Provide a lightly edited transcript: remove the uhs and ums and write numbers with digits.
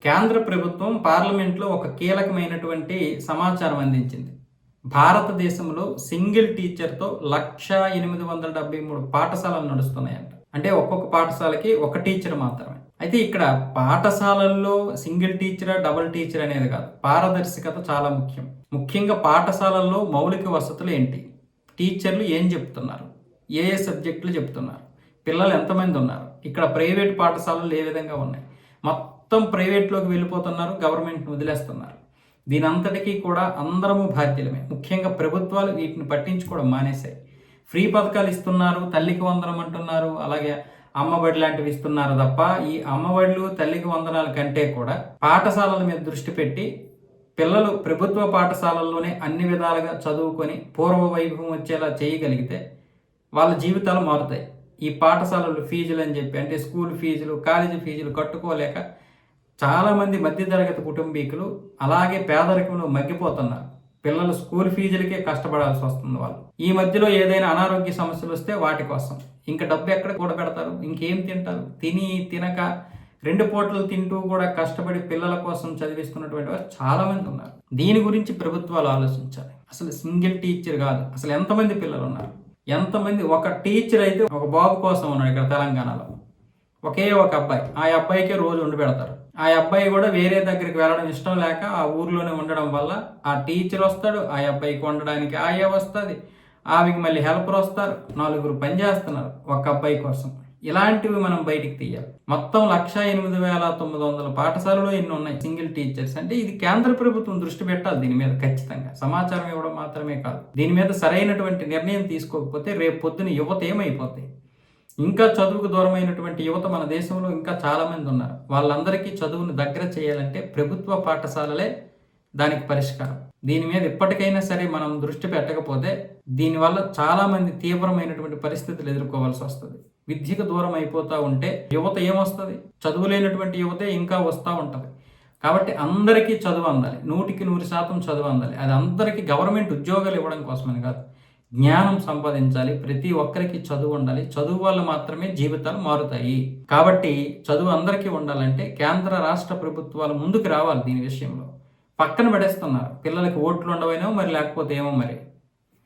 కేంద్ర ప్రభుత్వం పార్లమెంట్లో ఒక కీలకమైనటువంటి సమాచారం అందించింది. భారతదేశంలో సింగిల్ టీచర్‌తో 1,873 పాఠశాలలు నడుస్తున్నాయంట. అంటే ఒక్కొక్క పాఠశాలకి ఒక టీచర్ మాత్రమే. అయితే ఇక్కడ పాఠశాలల్లో సింగిల్ టీచరా, డబుల్ టీచర్ అనేది కాదు. పారదర్శకత చాలా ముఖ్యం. ముఖ్యంగా పాఠశాలల్లో మౌలిక వసతులు ఏంటి? టీచర్లు ఏం చెప్తున్నారు? ఏ సబ్జెక్టులు చెప్తున్నారు? పిల్లలు ఎంతమంది ఉన్నారు? ఇక్కడ ప్రైవేట్ పాఠశాలలు ఏ విధంగా ఉన్నాయి? మొత్తం ప్రైవేట్లోకి వెళ్ళిపోతున్నారు, గవర్నమెంట్ని వదిలేస్తున్నారు. దీని అంతటికీ కూడా అందరము బాధ్యులమే. ముఖ్యంగా ప్రభుత్వాలు వీటిని పట్టించుకోవడం మానేశాయి. ఫ్రీ పథకాలు ఇస్తున్నారు, తల్లికి వందనం అంటున్నారు, అలాగే అమ్మఒడి లాంటివి ఇస్తున్నారు తప్ప ఈ అమ్మఒడులు, తల్లికి వందనాల కంటే కూడా పాఠశాలల మీద దృష్టి పెట్టి పిల్లలు ప్రభుత్వ పాఠశాలల్లోనే అన్ని విధాలుగా చదువుకొని పూర్వ వైభవం వచ్చేలా చేయగలిగితే వాళ్ళ జీవితాలు మారుతాయి. ఈ పాఠశాలలు ఫీజులు అని చెప్పి, అంటే స్కూల్ ఫీజులు, కాలేజీ ఫీజులు కట్టుకోలేక చాలామంది మధ్యతరగతి కుటుంబీకులు అలాగే పేదరికంలో మగ్గిపోతున్నారు. పిల్లలు స్కూల్ ఫీజులకే కష్టపడాల్సి వస్తుంది వాళ్ళు. ఈ మధ్యలో ఏదైనా అనారోగ్య సమస్యలు వస్తే వాటి కోసం ఇంకా డబ్బు ఎక్కడ కూడా పెడతారు? ఇంకేం తింటారు? తినక 2 పూటలు తింటూ కూడా కష్టపడి పిల్లల కోసం చదివిస్తున్నటువంటి వారు చాలామంది ఉన్నారు. దీని గురించి ప్రభుత్వాలు ఆలోచించాలి. అసలు సింగిల్ టీచర్ కాదు, అసలు ఎంతమంది పిల్లలు ఉన్నారు? ఎంతమంది? ఒక టీచర్ అయితే ఒక బాబు కోసం ఉన్నాడు ఇక్కడ తెలంగాణలో. ఒకే ఒక అబ్బాయి. ఆ అబ్బాయికే రోజు వండి పెడతారు. ఆ అబ్బాయి కూడా వేరే దగ్గరికి వెళ్ళడం ఇష్టం లేక ఆ ఊర్లోనే ఉండడం వల్ల ఆ టీచర్ వస్తాడు, ఆ అబ్బాయికి వండడానికి ఆయా వస్తుంది, ఆమెకి మళ్ళీ హెల్పర్ వస్తారు, 4 పని చేస్తున్నారు ఒక అబ్బాయి కోసం. ఇలాంటివి మనం బయటికి తీయాలి. మొత్తం 1,08,900 పాఠశాలలో ఎన్ని ఉన్నాయి సింగిల్ టీచర్స్ అంటే ఇది కేంద్ర ప్రభుత్వం దృష్టి పెట్టాలి దీని మీద ఖచ్చితంగా. సమాచారం ఇవ్వడం మాత్రమే కాదు, దీని మీద సరైనటువంటి నిర్ణయం తీసుకోకపోతే రేపు పొద్దున యువత ఏమైపోతాయి? ఇంకా చదువుకు దూరమైనటువంటి యువత మన దేశంలో ఇంకా చాలామంది ఉన్నారు. వాళ్ళందరికీ చదువును దగ్గర చేయాలంటే ప్రభుత్వ పాఠశాలలే దానికి పరిష్కారం. దీని మీద ఇప్పటికైనా సరే మనం దృష్టి పెట్టకపోతే దీనివల్ల చాలామంది తీవ్రమైనటువంటి పరిస్థితులు ఎదుర్కోవాల్సి వస్తుంది. విద్యకు దూరం అయిపోతూ ఉంటే యువత ఏమొస్తుంది? చదువులేనటువంటి యువతే ఇంకా వస్తూ ఉంటుంది. కాబట్టి అందరికీ చదువు అందాలి, 100% చదువు అందాలి. అది అందరికీ గవర్నమెంట్ ఉద్యోగాలు ఇవ్వడం కోసమని కాదు, జ్ఞానం సంపాదించాలి. ప్రతి ఒక్కరికి చదువు ఉండాలి. చదువు వల్ల మాత్రమే జీవితాలు మారుతాయి. కాబట్టి చదువు అందరికీ ఉండాలంటే కేంద్ర రాష్ట్ర ప్రభుత్వాలు ముందుకు రావాలి. దీని విషయంలో పక్కన పడేస్తున్నారు. పిల్లలకి ఓట్లు ఉండవైనా మరి లేకపోతే ఏమో మరి.